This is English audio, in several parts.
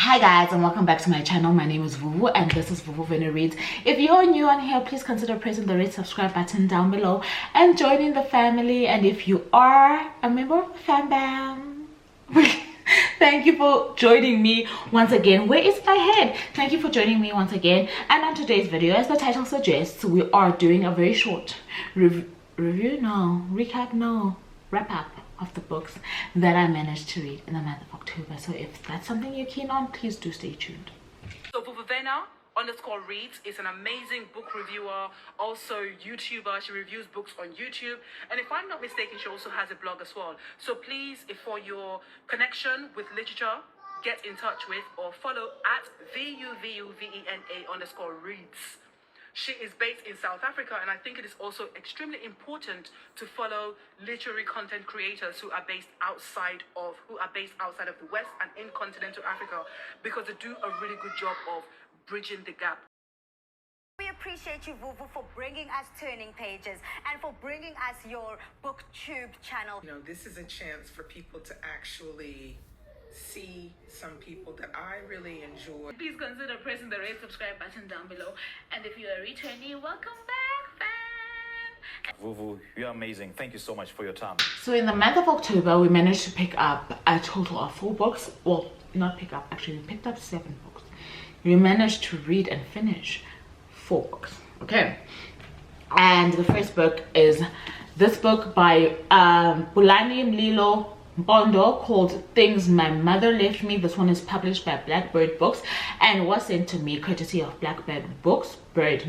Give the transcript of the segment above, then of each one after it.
Hi guys, and welcome back to my channel. My name is Vuvu and this is Vuvu Reads. If you're new on here, please consider pressing the red subscribe button down below and joining the family. And if you are a member of the fam bam, thank you for joining me once again. Where is my head? Thank you for joining me once again. And on today's video, as the title suggests, we are doing a very short wrap up of the books that I managed to read in the month of October. So if that's something you're keen on, please do stay tuned. So Vuvu_reads is an amazing book reviewer, also YouTuber. She reviews books on YouTube, and if I'm not mistaken, she also has a blog as well. So please, if for your connection with literature, get in touch with or follow at VUVUVENA_reads. She is based in South Africa, and I think it is also extremely important to follow literary content creators who are based outside of the West and in continental Africa, because they do a really good job of bridging the gap. We appreciate you, Vuvu, for bringing us Turning Pages and for bringing us your BookTube channel. You know, this is a chance for people to actually see some people that I really enjoy. Please consider pressing the red subscribe button down below. And if you're a returnee, welcome back, fam. Vuvu, you're amazing. Thank you so much for your time. So in the month of October, we managed to pick up a total of 4 books. Well, not pick up, actually we picked up 7 books. We managed to read and finish 4 books. Okay. And the first book is this book by Bulani Mlilo Bondo, called Things My Mother Left Me. This one is published by Blackbird Books and was sent to me courtesy of Blackbird Books. Bird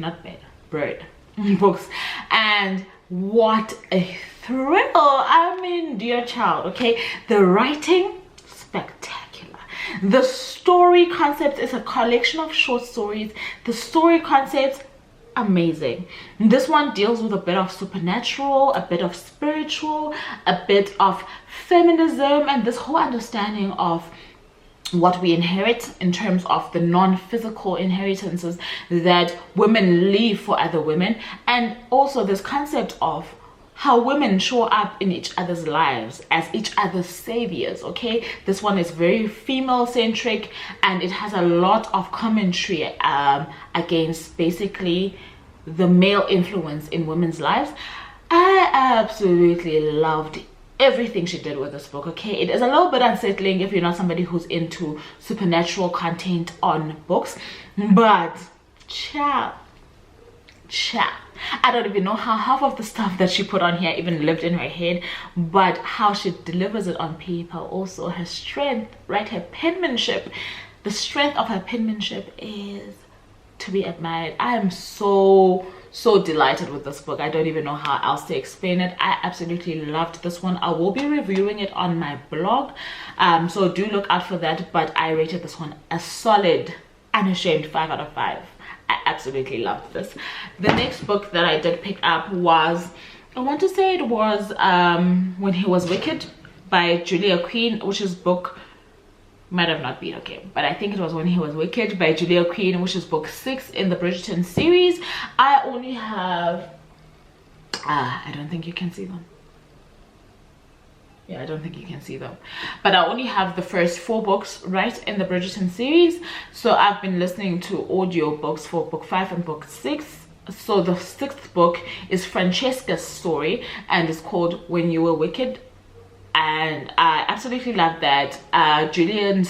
Books. And what a thrill! I mean, dear child, okay, the writing, spectacular. The story concept is a collection of short stories. The story concepts, amazing. This one deals with a bit of supernatural, a bit of spiritual, a bit of feminism, and this whole understanding of what we inherit in terms of the non-physical inheritances that women leave for other women, and also this concept of how women show up in each other's lives as each other's saviors. Okay, this one is very female centric and it has a lot of commentary against basically the male influence in women's lives. I absolutely loved everything she did with this book. Okay, it is a little bit unsettling if you're not somebody who's into supernatural content on books, but ciao, I don't even know how half of the stuff that she put on here even lived in her head, but how she delivers it on paper, also her strength, right? Her penmanship, the strength of her penmanship is to be admired. I am so delighted with this book. I don't even know how else to explain it. I absolutely loved this one. I will be reviewing it on my blog, so do look out for that. But I rated this one a solid, unashamed 5 out of 5. I absolutely loved this. The next book that I did pick up was, I want to say it was When He Was Wicked by Julia Quinn, which is book, might have not been, okay, but I think it was When He Was Wicked by Julia Quinn, which is book 6 in the Bridgerton series. I only have I don't think you can see them. Yeah, I don't think you can see them, but I only have the first 4 books right in the Bridgerton series. So I've been listening to audio books for book 5 and book 6. So the 6th book is Francesca's story and it's called When You Were Wicked, and I absolutely love that. Julia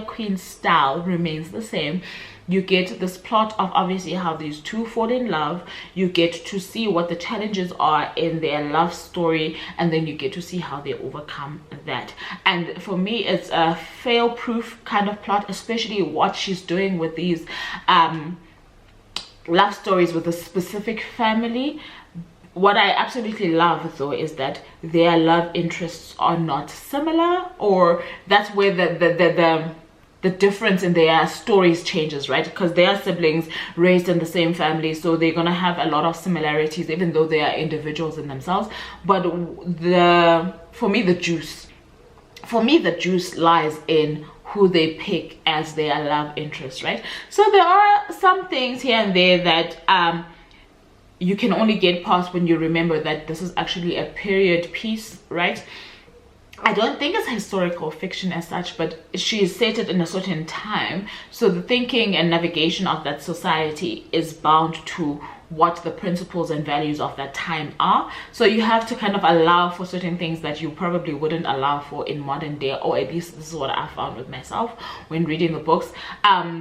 Quinn's style remains the same. You get this plot of obviously how these two fall in love. You get to see what the challenges are in their love story, and then you get to see how they overcome that. And for me, it's a fail-proof kind of plot, especially what she's doing with these love stories with a specific family. What I absolutely love though is that their love interests are not similar, or that's where the difference in their stories changes, right? Because they are siblings raised in the same family, so they're gonna have a lot of similarities even though they are individuals in themselves. But for me the juice lies in who they pick as their love interest, right? So there are some things here and there that you can only get past when you remember that this is actually a period piece, right? I don't think it's historical fiction as such, but she is set it in a certain time, so the thinking and navigation of that society is bound to what the principles and values of that time are. So you have to kind of allow for certain things that you probably wouldn't allow for in modern day, or at least this is what I found with myself when reading the books.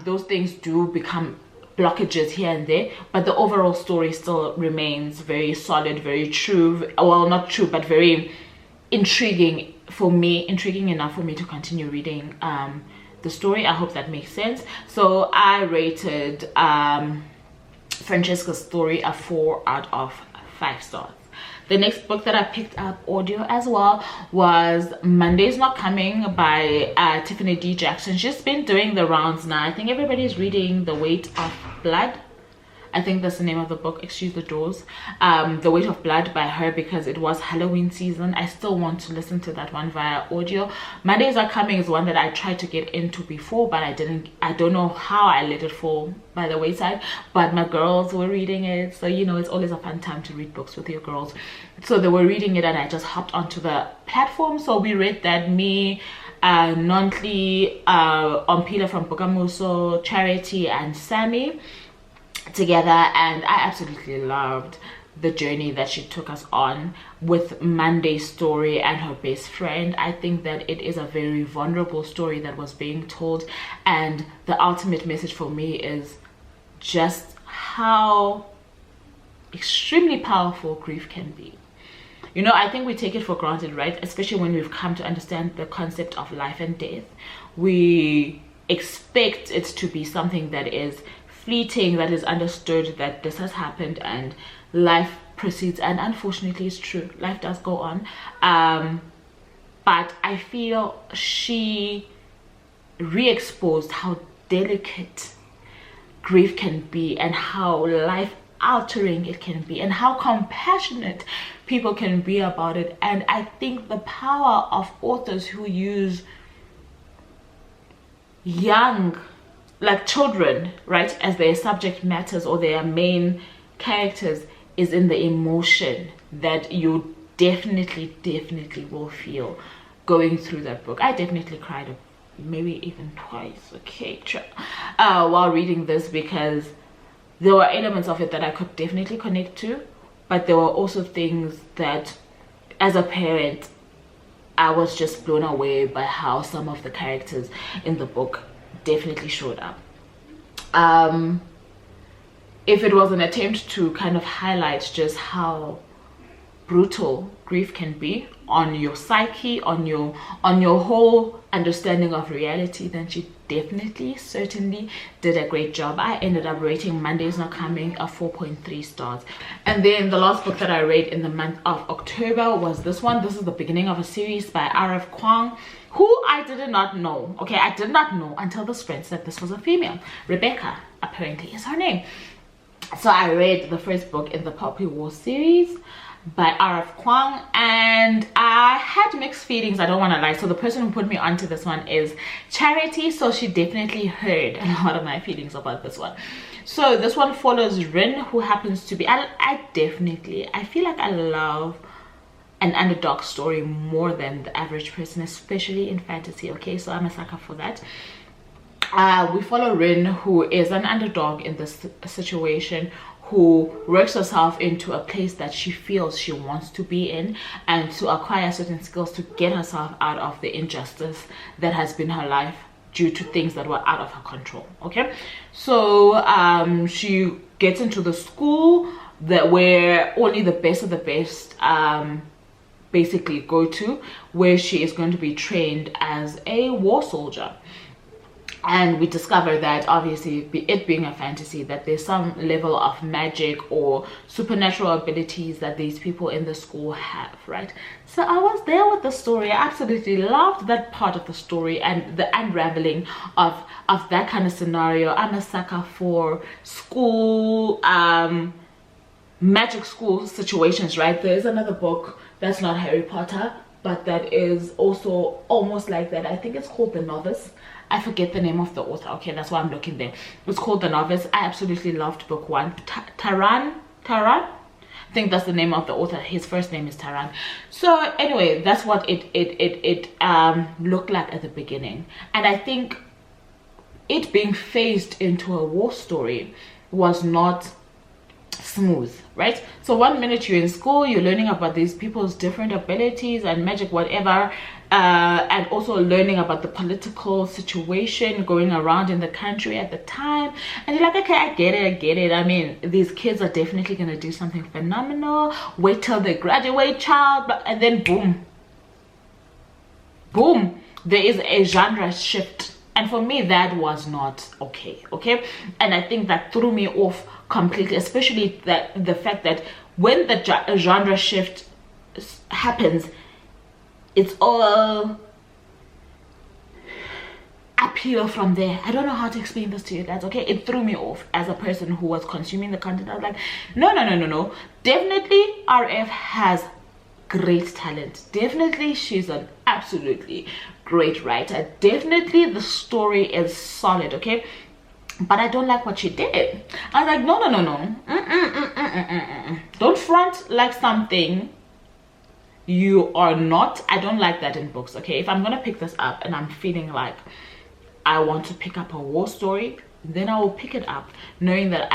Those things do become blockages here and there, but the overall story still remains very solid, very true. Well, not true, but very intriguing for me, intriguing enough for me to continue reading the story. I hope that makes sense. So I rated Francesca's story a 4 out of 5 stars. The next book that I picked up audio as well was Monday's Not Coming by Tiffany D. Jackson. She's been doing the rounds now. I think everybody's reading The Weight of Blood. I think that's the name of the book, excuse the doors. The Weight of Blood by her, because it was Halloween season. I still want to listen to that one via audio. Mondays Are Coming is one that I tried to get into before, but I don't know how I let it fall by the wayside, but my girls were reading it, so you know, it's always a fun time to read books with your girls. So they were reading it and I just hopped onto the platform, so we read that. Me, Nontli, Ompila from Bokamuso, Charity and Sammy together, and I absolutely loved the journey that she took us on with Monday's story and her best friend. I think that it is a very vulnerable story that was being told, and the ultimate message for me is just how extremely powerful grief can be. You know, I think we take it for granted, right? Especially when we've come to understand the concept of life and death. We expect it to be something that is fleeting, that is understood, that this has happened and life proceeds, and unfortunately it's true, life does go on. But I feel she re-exposed how delicate grief can be and how life altering it can be and how compassionate people can be about it. And I think the power of authors who use young, like children, right, as their subject matters or their main characters is in the emotion that you definitely will feel going through that book. I definitely cried maybe even twice, okay, while reading this, because there were elements of it that I could definitely connect to, but there were also things that as a parent I was just blown away by how some of the characters in the book definitely showed up. If it was an attempt to kind of highlight just how brutal grief can be on your psyche, on your whole understanding of reality, then she definitely certainly did a great job. I ended up rating Monday's Not Coming a 4.3 stars. And then the last book that I read in the month of October was this one. This is the beginning of a series by R.F. Kuang, who I did not know. Okay, I did not know until this friend said this was a female. Rebecca apparently is her name. So I read the first book in the Poppy War series by R.F. Kuang, and I had mixed feelings, I don't want to lie. So the person who put me onto this one is Charity, so she definitely heard a lot of my feelings about this one. So this one follows Rin, who happens to be, I feel like I love an underdog story more than the average person, especially in fantasy, okay? So I'm a sucker for that. We follow Rin, who is an underdog in this situation, who works herself into a place that she feels she wants to be in, and to acquire certain skills to get herself out of the injustice that has been her life due to things that were out of her control, okay? So she gets into the school where only the best of the best basically go to, where she is going to be trained as a war soldier. And we discover that obviously, it being a fantasy, that there's some level of magic or supernatural abilities that these people in the school have, right? So I was there with the story. I absolutely loved that part of the story and the unraveling of that kind of scenario. I'm a sucker for school, magic school situations, right? There's another book that's not Harry Potter, but that is also almost like that. I think it's called The Novice. I forget the name of the author. Okay, that's why I'm looking there. It's called The Novice. I absolutely loved book one. think that's the name of the author. His first name is Taran. So anyway, that's what it looked like at the beginning. And I think it being phased into a war story was not smooth, right? So one minute you're in school, you're learning about these people's different abilities and magic, whatever, and also learning about the political situation going around in the country at the time, and you're like, okay, I get it. I mean, these kids are definitely gonna do something phenomenal. Wait till they graduate, child. And then boom, there is a genre shift, and for me that was not okay. And I think that threw me off completely, especially that the fact that when the genre shift happens, it's all uphill from there. I don't know how to explain this to you guys. Okay, it threw me off as a person who was consuming the content. I was like, no. Definitely RF has great talent. Definitely she's an absolutely great writer. Definitely the story is solid, okay? But I don't like what she did. I was like, no. Don't front like something you are not. I don't like that in books, okay? If I'm gonna pick this up and I'm feeling like I want to pick up a war story, then I will pick it up knowing that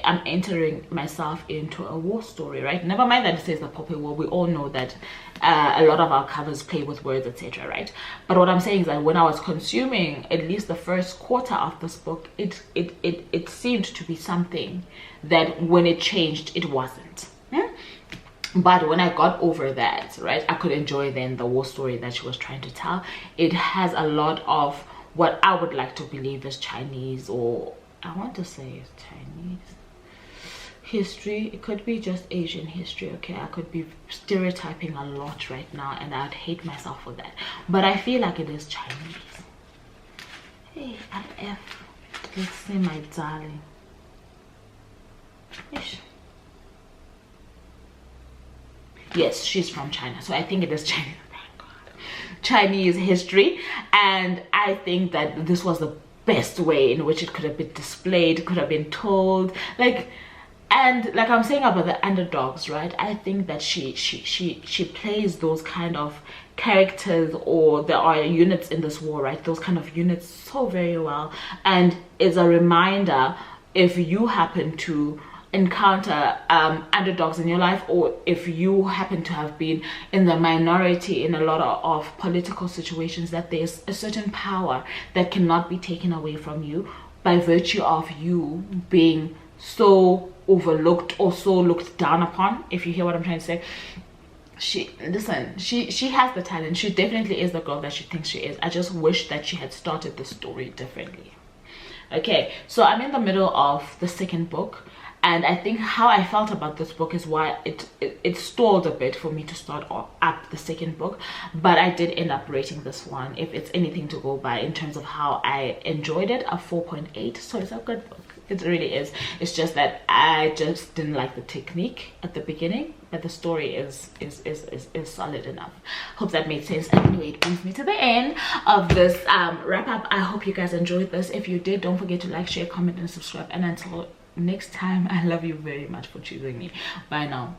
I'm entering myself into a war story, right? Never mind that it says the Poppy War. We all know that a lot of our covers play with words, etc., right? But what I'm saying is that when I was consuming at least the first quarter of this book, it seemed to be something that when it changed, it wasn't. But when I got over that, right, I could enjoy then the war story that she was trying to tell. It has a lot of what I would like to believe is Chinese, or I want to say it's Chinese history. It could be just Asian history, okay? I could be stereotyping a lot right now and I'd hate myself for that, but I feel like it is Chinese. Hey, IF, let's see, my darling. Ish. Yes, she's from China, so I think it is Chinese. Thank God. Chinese history, and I think that this was the best way in which it could have been displayed, could have been told, like. And like I'm saying about the underdogs, right? I think that she plays those kind of characters, or there are units in this war, right? Those kind of units so very well, and is a reminder, if you happen to encounter underdogs in your life, or if you happen to have been in the minority in a lot of political situations, that there's a certain power that cannot be taken away from you by virtue of you being so overlooked or so looked down upon, if you hear what I'm trying to say. She has the talent. She definitely is the girl that she thinks she is. I just wish that she had started the story differently. Okay, so I'm in the middle of the second book, and I think how I felt about this book is why it stalled a bit for me to start up the second book. But I did end up rating this one, if it's anything to go by in terms of how I enjoyed it, a 4.8. So it's a good book. It really is. It's just that I just didn't like the technique at the beginning, but the story is solid enough. Hope that made sense. Anyway, it brings me to the end of this wrap up. I hope you guys enjoyed this. If you did, don't forget to like, share, comment, and subscribe. And until next time, I love you very much for choosing me. Bye now.